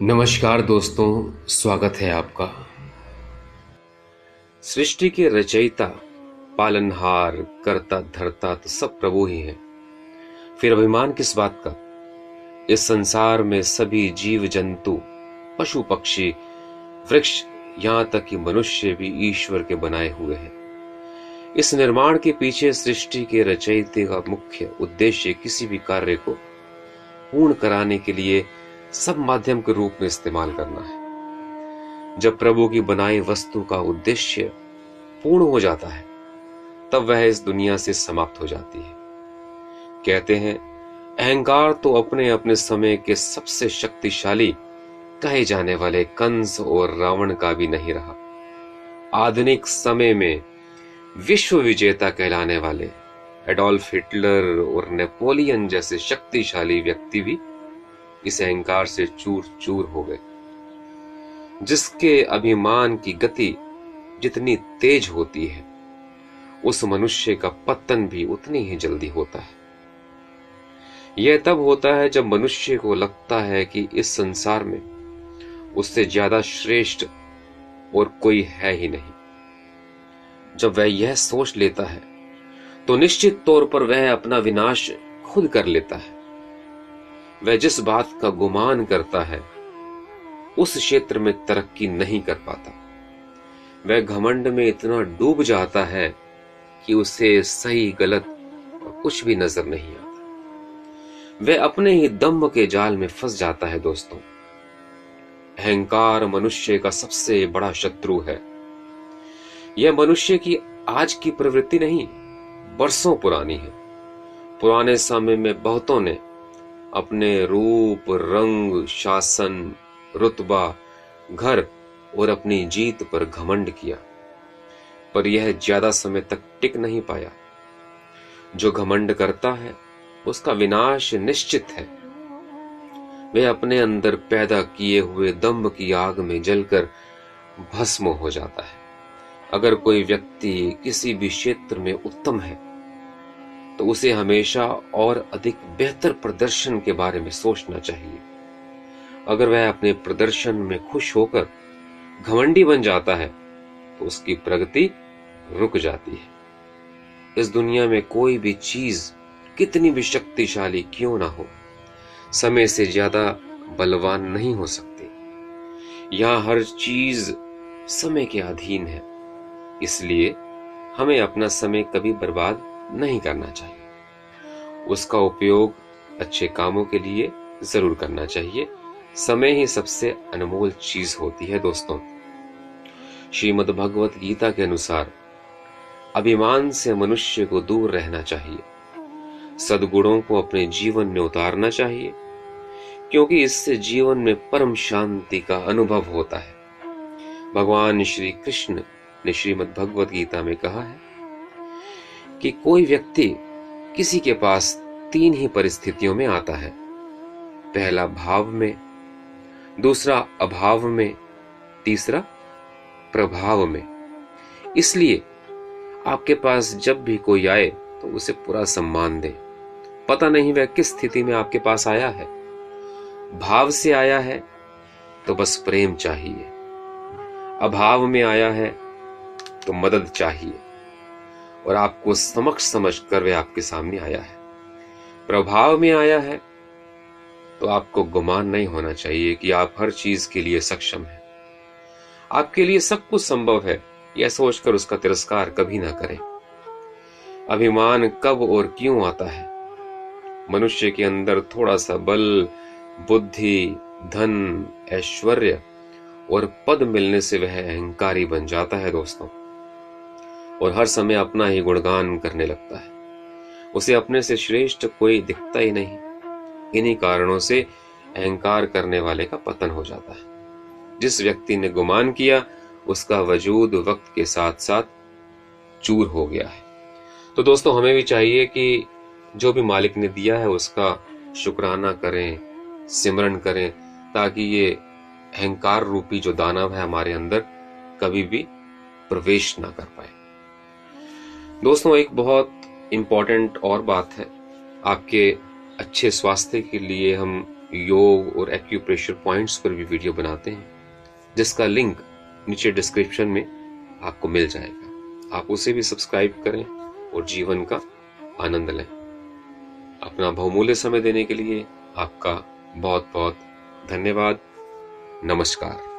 नमस्कार दोस्तों, स्वागत है आपका। सृष्टि के रचयिता, पालनहार, करता धरता तो सब प्रभु ही है। फिर अभिमान किस बात का? इस संसार में सभी जीव जंतु, पशु पक्षी, वृक्ष, यहाँ तक कि मनुष्य भी ईश्वर के बनाए हुए हैं। इस निर्माण के पीछे सृष्टि के रचयिता का मुख्य उद्देश्य किसी भी कार्य को पूर्ण कराने के लिए सब माध्यम के रूप में इस्तेमाल करना है। जब प्रभु की बनाई वस्तु का उद्देश्य पूर्ण हो जाता है, तब वह इस दुनिया से समाप्त हो जाती है। कहते हैं, अहंकार तो अपने अपने समय के सबसे शक्तिशाली कहे जाने वाले कंस और रावण का भी नहीं रहा। आधुनिक समय में विश्व विजेता कहलाने वाले एडोल्फ हिटलर और नेपोलियन जैसे शक्तिशाली व्यक्ति भी इस अहंकार से चूर चूर हो गए। जिसके अभिमान की गति जितनी तेज होती है, उस मनुष्य का पतन भी उतनी ही जल्दी होता है। यह तब होता है जब मनुष्य को लगता है कि इस संसार में उससे ज्यादा श्रेष्ठ और कोई है ही नहीं। जब वह यह सोच लेता है, तो निश्चित तौर पर वह अपना विनाश खुद कर लेता है। वह जिस बात का गुमान करता है, उस क्षेत्र में तरक्की नहीं कर पाता। वह घमंड में इतना डूब जाता है कि उसे सही गलत और कुछ भी नजर नहीं आता। वह अपने ही दम्भ के जाल में फंस जाता है। दोस्तों, अहंकार मनुष्य का सबसे बड़ा शत्रु है। यह मनुष्य की आज की प्रवृत्ति नहीं, बरसों पुरानी है। पुराने समय में बहुतों ने अपने रूप, रंग, शासन, रुतबा, घर और अपनी जीत पर घमंड किया, पर यह ज्यादा समय तक टिक नहीं पाया। जो घमंड करता है, उसका विनाश निश्चित है। वह अपने अंदर पैदा किए हुए दंभ की आग में जलकर भस्म हो जाता है। अगर कोई व्यक्ति किसी भी क्षेत्र में उत्तम है, तो उसे हमेशा और अधिक बेहतर प्रदर्शन के बारे में सोचना चाहिए। अगर वह अपने प्रदर्शन में खुश होकर घमंडी बन जाता है, तो उसकी प्रगति रुक जाती है। इस दुनिया में कोई भी चीज कितनी भी शक्तिशाली क्यों ना हो, समय से ज्यादा बलवान नहीं हो सकती। यहाँ हर चीज समय के अधीन है, इसलिए हमें अपना समय कभी बर्बाद नहीं करना चाहिए। उसका उपयोग अच्छे कामों के लिए जरूर करना चाहिए। समय ही सबसे अनमोल चीज होती है। दोस्तों, श्रीमद् भगवत गीता के अनुसार अभिमान से मनुष्य को दूर रहना चाहिए। सद्गुणों को अपने जीवन में उतारना चाहिए, क्योंकि इससे जीवन में परम शांति का अनुभव होता है। भगवान श्री कृष्ण ने श्रीमद् भगवत गीता में कहा है कि कोई व्यक्ति किसी के पास 3 ही परिस्थितियों में आता है। पहला भाव में, दूसरा अभाव में, तीसरा प्रभाव में। इसलिए आपके पास जब भी कोई आए, तो उसे पूरा सम्मान दें। पता नहीं वह किस स्थिति में आपके पास आया है। भाव से आया है तो बस प्रेम चाहिए, अभाव में आया है तो मदद चाहिए, और आपको समक्ष समझकर वह आपके सामने आया है। प्रभाव में आया है तो आपको गुमान नहीं होना चाहिए कि आप हर चीज के लिए सक्षम हैं। आपके लिए सब कुछ संभव है, यह सोचकर उसका तिरस्कार कभी ना करें। अभिमान कब और क्यों आता है? मनुष्य के अंदर थोड़ा सा बल, बुद्धि, धन, ऐश्वर्य और पद मिलने से वह अहंकारी बन जाता है। दोस्तों, और हर समय अपना ही गुणगान करने लगता है। उसे अपने से श्रेष्ठ कोई दिखता ही नहीं। इन्हीं कारणों से अहंकार करने वाले का पतन हो जाता है। जिस व्यक्ति ने गुमान किया, उसका वजूद वक्त के साथ साथ चूर हो गया है। तो दोस्तों, हमें भी चाहिए कि जो भी मालिक ने दिया है उसका शुक्राना करें, सिमरन करें, ताकि ये अहंकार रूपी जो दानव है हमारे अंदर कभी भी प्रवेश ना कर पाए। दोस्तों, एक बहुत इंपॉर्टेंट और बात है। आपके अच्छे स्वास्थ्य के लिए हम योग और एक्यूप्रेशर पॉइंट्स पर भी वीडियो बनाते हैं, जिसका लिंक नीचे डिस्क्रिप्शन में आपको मिल जाएगा। आप उसे भी सब्सक्राइब करें और जीवन का आनंद लें। अपना बहुमूल्य समय देने के लिए आपका बहुत बहुत धन्यवाद। नमस्कार।